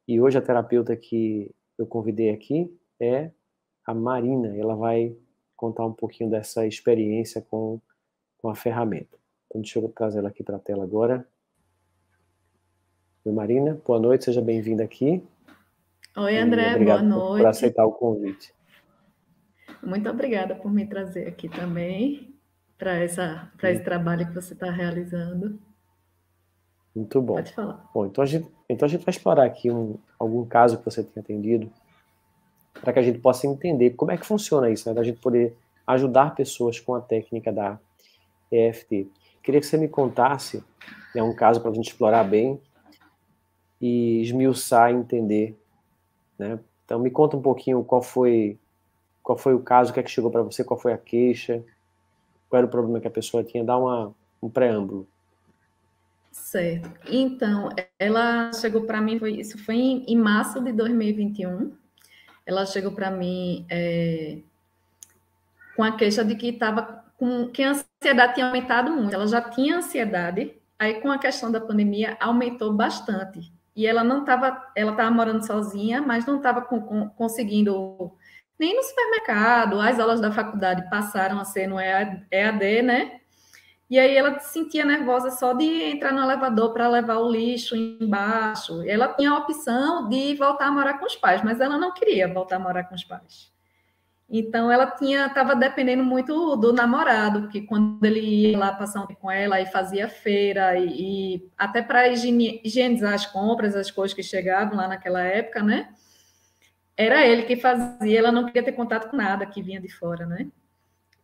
E hoje a terapeuta que eu convidei aqui é a Marina. Ela vai contar um pouquinho dessa experiência com a ferramenta. Então, deixa eu trazer ela aqui para a tela agora. Oi, Marina. Boa noite, seja bem-vinda aqui. Oi, E André, boa obrigado por noite. aceitar o convite. Muito obrigada por me trazer aqui também para esse trabalho que você está realizando. Muito bom. Pode falar. Bom, então a gente vai explorar aqui algum caso que você tenha atendido, para que a gente possa entender como é que funciona isso, né? Da gente poder ajudar pessoas com a técnica da EFT. Queria que você me contasse, né, um caso para a gente explorar bem e esmiuçar e entender, né? Então me conta um pouquinho qual foi o caso, o que é que chegou para você, qual foi a queixa, qual era o problema que a pessoa tinha, dá um preâmbulo. Certo. Então, ela chegou para mim, isso foi em março de 2021. Ela chegou para mim com a queixa de que que a ansiedade tinha aumentado muito. Ela já tinha ansiedade, aí com a questão da pandemia aumentou bastante. E ela estava morando sozinha, mas não estava conseguindo nem no supermercado. As aulas da faculdade passaram a ser no EAD, né? E aí ela se sentia nervosa só de entrar no elevador para levar o lixo embaixo. Ela tinha a opção de voltar a morar com os pais, mas ela não queria voltar a morar com os pais. Então ela estava dependendo muito do namorado, que quando ele ia lá passar um tempo com ela e fazia feira e até para higienizar as compras, as coisas que chegavam lá naquela época, né? Era ele que fazia, ela não queria ter contato com nada que vinha de fora, né?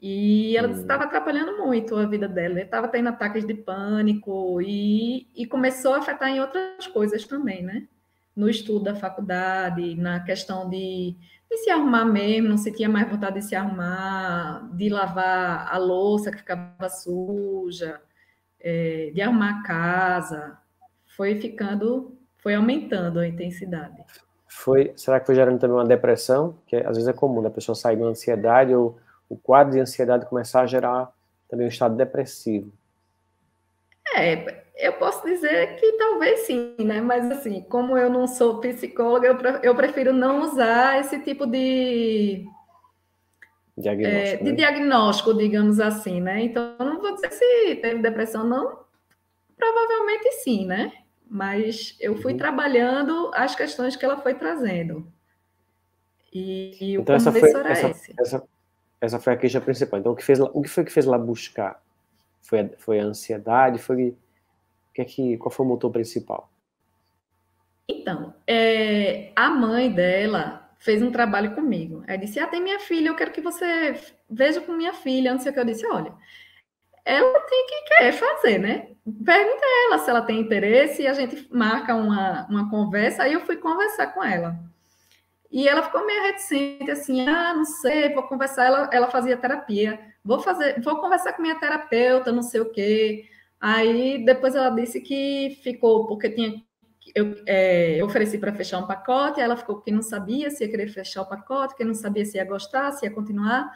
E ela estava atrapalhando muito a vida dela. Ele estava tendo ataques de pânico e começou a afetar em outras coisas também, né? No estudo da faculdade, na questão de se arrumar mesmo, não sentia mais vontade de se arrumar, de lavar a louça que ficava suja, de arrumar a casa. Foi aumentando a intensidade. Será que foi gerando também uma depressão? Que às vezes é comum da pessoa sair de uma ansiedade ou o quadro de ansiedade começar a gerar também um estado depressivo. Eu posso dizer que talvez sim, né? Mas assim, como eu não sou psicóloga, eu prefiro não usar esse tipo Diagnóstico, de né? diagnóstico, digamos assim, né? Então, eu não vou dizer se teve depressão, não. Provavelmente sim, né? Mas eu fui Uhum. trabalhando as questões que ela foi trazendo. E o Então essa foi começo era essa esse. essa essa foi a queixa principal. Então o que foi que fez ela buscar? Foi a ansiedade? Qual foi o motor principal? Então, a mãe dela fez um trabalho comigo. Ela disse: tem minha filha, eu quero que você veja com minha filha. Não sei o que. Eu disse: olha, ela tem que querer fazer, né? Pergunta a ela se ela tem interesse e a gente marca uma conversa. Aí eu fui conversar com ela. E ela ficou meio reticente, assim, não sei, vou conversar. Ela fazia terapia, vou conversar com minha terapeuta, não sei o quê. Aí depois ela disse que ficou, porque eu ofereci para fechar um pacote, ela ficou que não sabia se ia querer fechar o pacote, que não sabia se ia gostar, se ia continuar.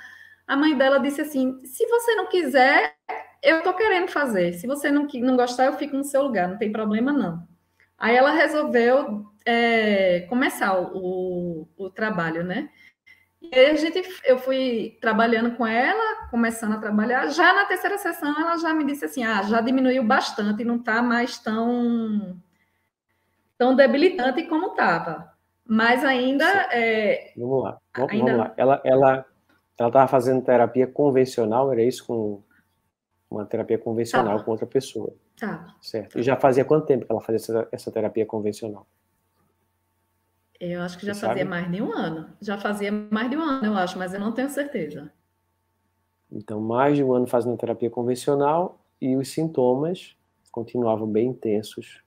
A mãe dela disse assim: se você não quiser, eu estou querendo fazer. Se você não gostar, eu fico no seu lugar, não tem problema não. Aí ela resolveu começar o trabalho, né? E aí eu fui trabalhando com ela, começando a trabalhar. Já na terceira sessão, ela já me disse assim: já diminuiu bastante, não está mais tão debilitante como estava. Mas ainda, Certo. Vamos lá. Vamos lá. ainda Ela estava fazendo terapia convencional, era isso, com uma terapia convencional com estava, outra pessoa. estava, Certo. E já estava. fazia quanto tempo que ela fazia essa terapia convencional? Eu acho que Você já fazia sabe? mais de um ano. Já fazia mais de um ano, eu acho, mas eu não tenho certeza. Então, mais de um ano fazendo terapia convencional e os sintomas continuavam bem intensos,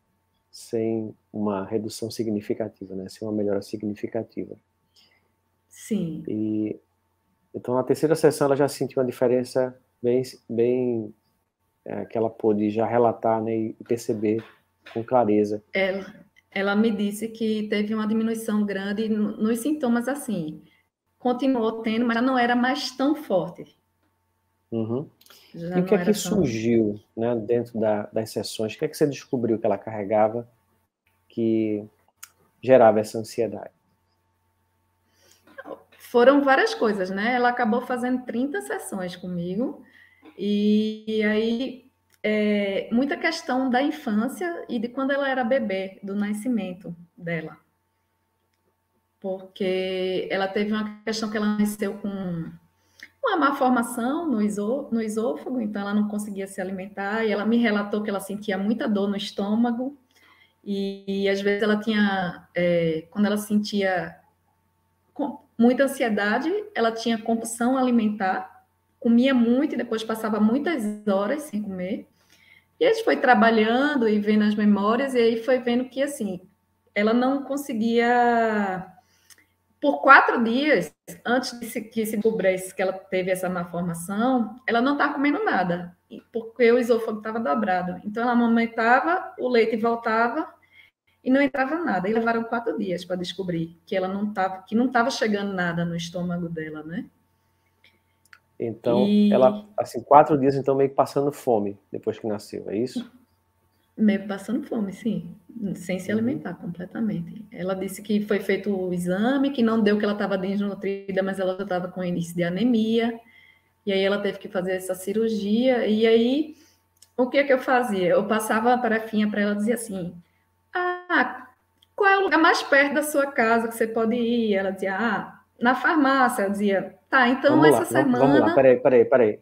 sem uma redução significativa, né? Sem uma melhora significativa. Sim. E então, na terceira sessão, ela já sentiu uma diferença bem que ela pôde já relatar, né, e perceber com clareza. Ela me disse que teve uma diminuição grande nos sintomas assim. Continuou tendo, mas já não era mais tão forte. Uhum. E Já o que não é que era tão. surgiu, né, dentro das sessões? O que é que você descobriu que ela carregava que gerava essa ansiedade? Foram várias coisas, né? Ela acabou fazendo 30 sessões comigo, e aí muita questão da infância e de quando ela era bebê, do nascimento dela. Porque ela teve uma questão que ela nasceu com uma má formação no esôfago, então ela não conseguia se alimentar, e ela me relatou que ela sentia muita dor no estômago, e às vezes ela tinha, quando ela sentia muita ansiedade, ela tinha compulsão alimentar, comia muito e depois passava muitas horas sem comer. E a gente foi trabalhando e vendo as memórias, e aí foi vendo que, assim, ela não conseguia... Por 4 dias, antes que se descobrisse que ela teve essa malformação, ela não estava comendo nada, porque o esôfago estava dobrado. Então, ela amamentava, o leite voltava, e não entrava nada. E levaram 4 dias para descobrir que ela não estava chegando nada no estômago dela, né? Então, ela, assim, 4 dias, então, meio que passando fome depois que nasceu, é isso? Meio passando fome, sim. Sem se alimentar completamente. Ela disse que foi feito o exame, que não deu que ela estava desnutrida, mas ela já estava com início de anemia. E aí ela teve que fazer essa cirurgia. E aí, o que é que eu fazia? Eu passava uma tarefinha para ela, dizia assim: qual é o lugar mais perto da sua casa que você pode ir? Ela dizia, na farmácia. Eu dizia, tá, então Vamos essa lá, vamos lá, semana... peraí,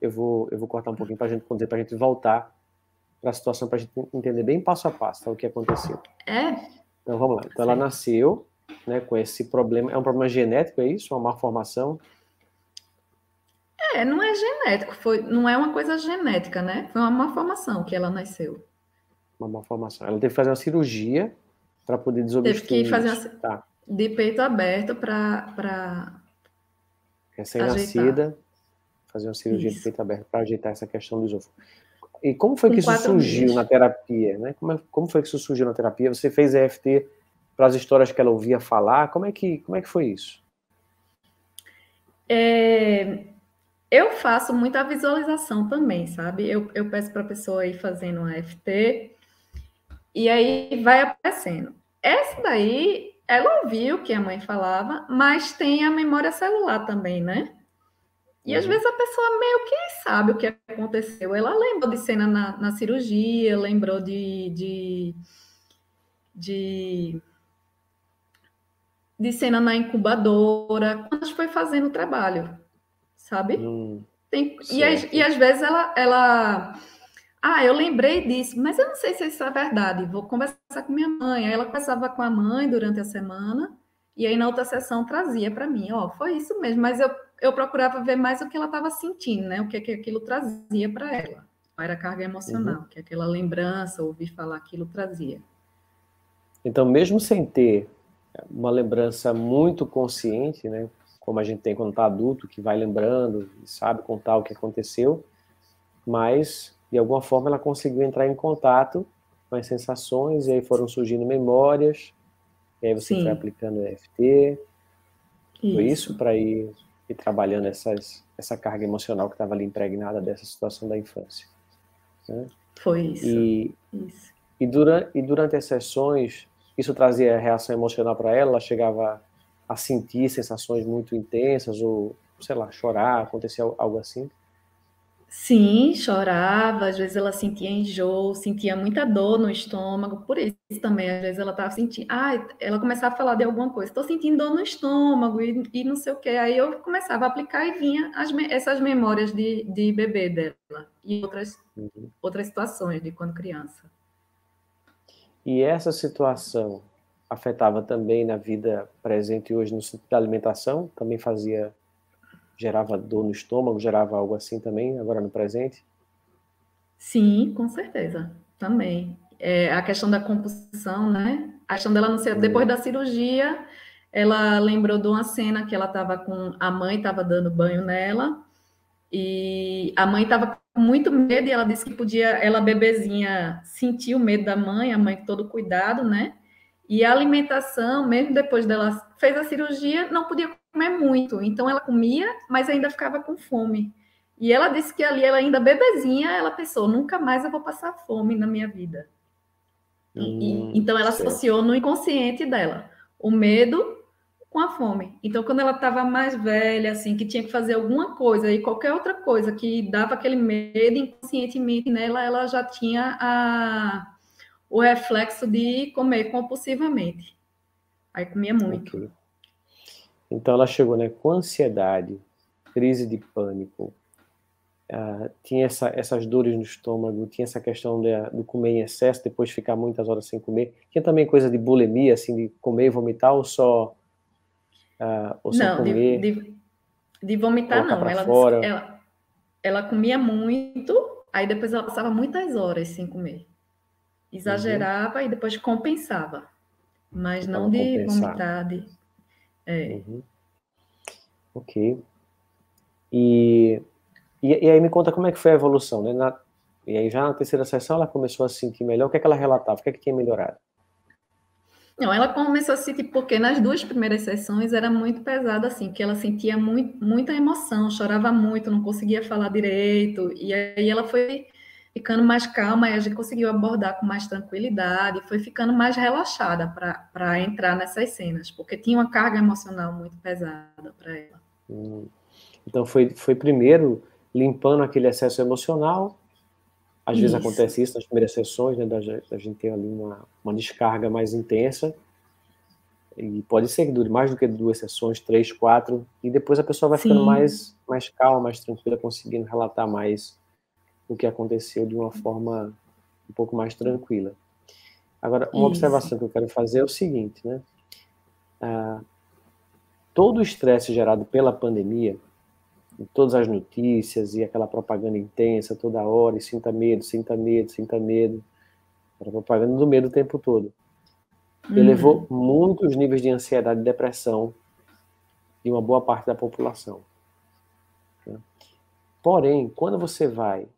eu vou cortar um pouquinho para a gente voltar para a situação, para a gente entender bem passo a passo, tá, o que aconteceu. Então vamos lá. Então ela nasceu, né, com esse problema. É um problema genético, é isso? Uma malformação? Não é genético, não é uma coisa genética, né? Foi uma malformação que ela nasceu. Uma malformação. Ela teve que fazer uma cirurgia para poder desobstruir Teve que fazer isso. Tá. De peito aberto para recém-nascida, fazer uma cirurgia de peito aberto para ajeitar essa questão do esôfago. E como foi que isso surgiu na terapia, né? Como foi que isso surgiu na terapia? Você fez EFT para as histórias que ela ouvia falar? Como é que foi isso? Eu faço muita visualização também, sabe? Eu peço para a pessoa ir fazendo um EFT e aí vai aparecendo. Essa daí, ela ouviu o que a mãe falava, mas tem a memória celular também, né? E às vezes a pessoa meio que sabe o que aconteceu. Ela lembrou de cena na cirurgia, lembrou de cena na incubadora, quando a gente foi fazendo o trabalho, sabe? E às vezes ela eu lembrei disso, mas eu não sei se isso é verdade, vou conversar com minha mãe. Aí ela conversava com a mãe durante a semana, e aí na outra sessão trazia para mim, foi isso mesmo, mas eu procurava ver mais o que ela estava sentindo, né? O que aquilo trazia para ela. Era carga emocional, que aquela lembrança, ouvir falar aquilo trazia. Então, mesmo sem ter uma lembrança muito consciente, né? Como a gente tem quando está adulto, que vai lembrando, sabe contar o que aconteceu, mas, de alguma forma, ela conseguiu entrar em contato com as sensações, e aí foram surgindo memórias, e aí você foi aplicando EFT, foi isso para ir trabalhando essa carga emocional que estava ali impregnada dessa situação da infância. Né? Foi isso. E durante as sessões, isso trazia reação emocional para ela? Ela chegava a sentir sensações muito intensas, ou, sei lá, chorar, acontecia algo assim? Sim, chorava, às vezes ela sentia enjoo, sentia muita dor no estômago, por isso também, às vezes ela estava sentindo, ela começava a falar de alguma coisa, estou sentindo dor no estômago e não sei o que, aí eu começava a aplicar e vinha essas memórias de bebê dela e outras situações de quando criança. E essa situação afetava também na vida presente hoje no sentido da alimentação? Também gerava dor no estômago, gerava algo assim também, agora no presente? Sim, com certeza, também. A questão da compulsão, né? A questão dela não ser... Depois da cirurgia, ela lembrou de uma cena que ela estava com... A mãe estava dando banho nela, e a mãe estava com muito medo, e ela disse que podia... Ela, bebezinha, sentiu o medo da mãe, a mãe com todo cuidado, né? E a alimentação, mesmo depois dela fez a cirurgia, não podia comer muito. Então, ela comia, mas ainda ficava com fome. E ela disse que ali, ela ainda bebezinha, ela pensou, nunca mais eu vou passar fome na minha vida. Então, ela certo. associou no inconsciente dela o medo com a fome. Então, quando ela estava mais velha, assim, que tinha que fazer alguma coisa e qualquer outra coisa que dava aquele medo inconscientemente nela, ela já tinha o reflexo de comer compulsivamente. Aí comia muito. Ok. Então ela chegou, né, com ansiedade, crise de pânico, tinha essas dores no estômago, tinha essa questão do comer em excesso, depois ficar muitas horas sem comer. Tinha também coisa de bulimia, assim, de comer e vomitar, ou só Não, comer, de vomitar colocar não. para Ela disse que fora. ela comia muito, aí depois ela passava muitas horas sem comer. Uhum, Exagerava e depois compensava. Mas não tentava de compensar. vomitar, Uhum, ok. E, e aí me conta como é que foi a evolução, né? E aí já na terceira sessão ela começou a se sentir melhor. O que é que ela relatava? O que é que tinha melhorado? Não, ela começou a sentir, porque nas duas primeiras sessões era muito pesado, assim, que ela sentia muita emoção, chorava muito, não conseguia falar direito, e aí ela foi ficando mais calma e a gente conseguiu abordar com mais tranquilidade, foi ficando mais relaxada para entrar nessas cenas, porque tinha uma carga emocional muito pesada para ela. Então foi primeiro limpando aquele excesso emocional. Às vezes Isso, acontece isso nas primeiras sessões, né, da gente ter ali uma descarga mais intensa, e pode ser que dure mais do que 2 sessões, 3, 4, e depois a pessoa vai ficando sim, mais calma, mais tranquila, conseguindo relatar mais o que aconteceu de uma forma um pouco mais tranquila. Agora, uma isso. observação que eu quero fazer é o seguinte, né? Todo o estresse gerado pela pandemia, todas as notícias e aquela propaganda intensa toda hora, e sinta medo, sinta medo, sinta medo, era propaganda do medo o tempo todo, elevou Uhum. muito os níveis de ansiedade e depressão de uma boa parte da população. Né? Porém, quando você vai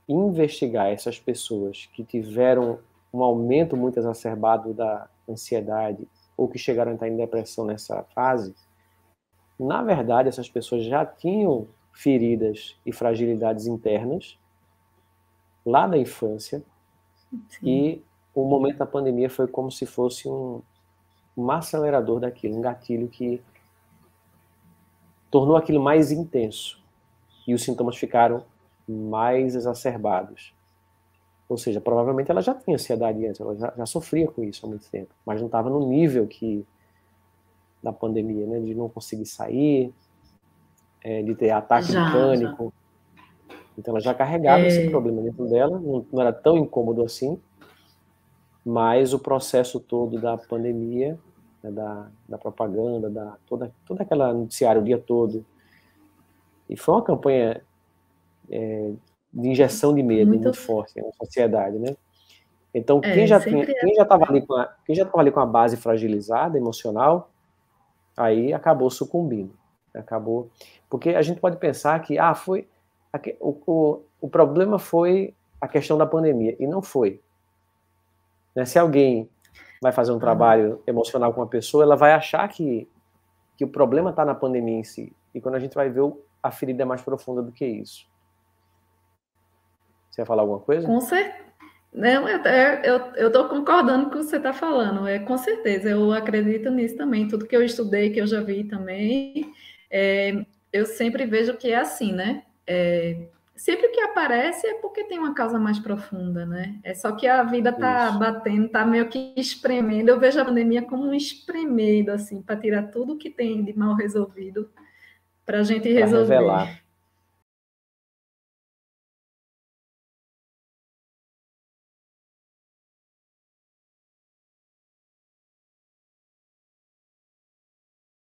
investigar essas pessoas que tiveram um aumento muito exacerbado da ansiedade ou que chegaram a estar em depressão nessa fase, na verdade, essas pessoas já tinham feridas e fragilidades internas lá da infância, Sim. e o momento da pandemia foi como se fosse um acelerador daquilo, um gatilho que tornou aquilo mais intenso e os sintomas ficaram mais exacerbados. Ou seja, provavelmente ela já tinha ansiedade antes, ela já sofria com isso há muito tempo, mas não estava no nível da pandemia, né, de não conseguir sair, de ter ataque de Já. pânico. Então ela já carregava esse problema dentro dela, não era tão incômodo assim, mas o processo todo da pandemia, né, da propaganda, toda aquela noticiário o dia todo, e foi uma campanha de injeção de medo Muito. muito forte na sociedade, né? Então Sempre quem já estava ali com a base fragilizada, emocional, aí acabou sucumbindo, acabou, porque a gente pode pensar que foi o problema foi a questão da pandemia, e não foi, né? Se alguém vai fazer um trabalho emocional com uma pessoa, ela vai achar que o problema está na pandemia em si, e quando a gente vai ver, a ferida é mais profunda do que isso. Você ia falar alguma coisa? Com certeza. Não, eu estou concordando com o que você está falando, com certeza, eu acredito nisso também. Tudo que eu estudei, que eu já vi também, eu sempre vejo que é assim, né? Sempre que aparece é porque tem uma causa mais profunda, né? É só que a vida está Isso. batendo, está meio que espremendo. Eu vejo a pandemia como um espremedo, assim, para tirar tudo que tem de mal resolvido para a gente Para resolver. revelar.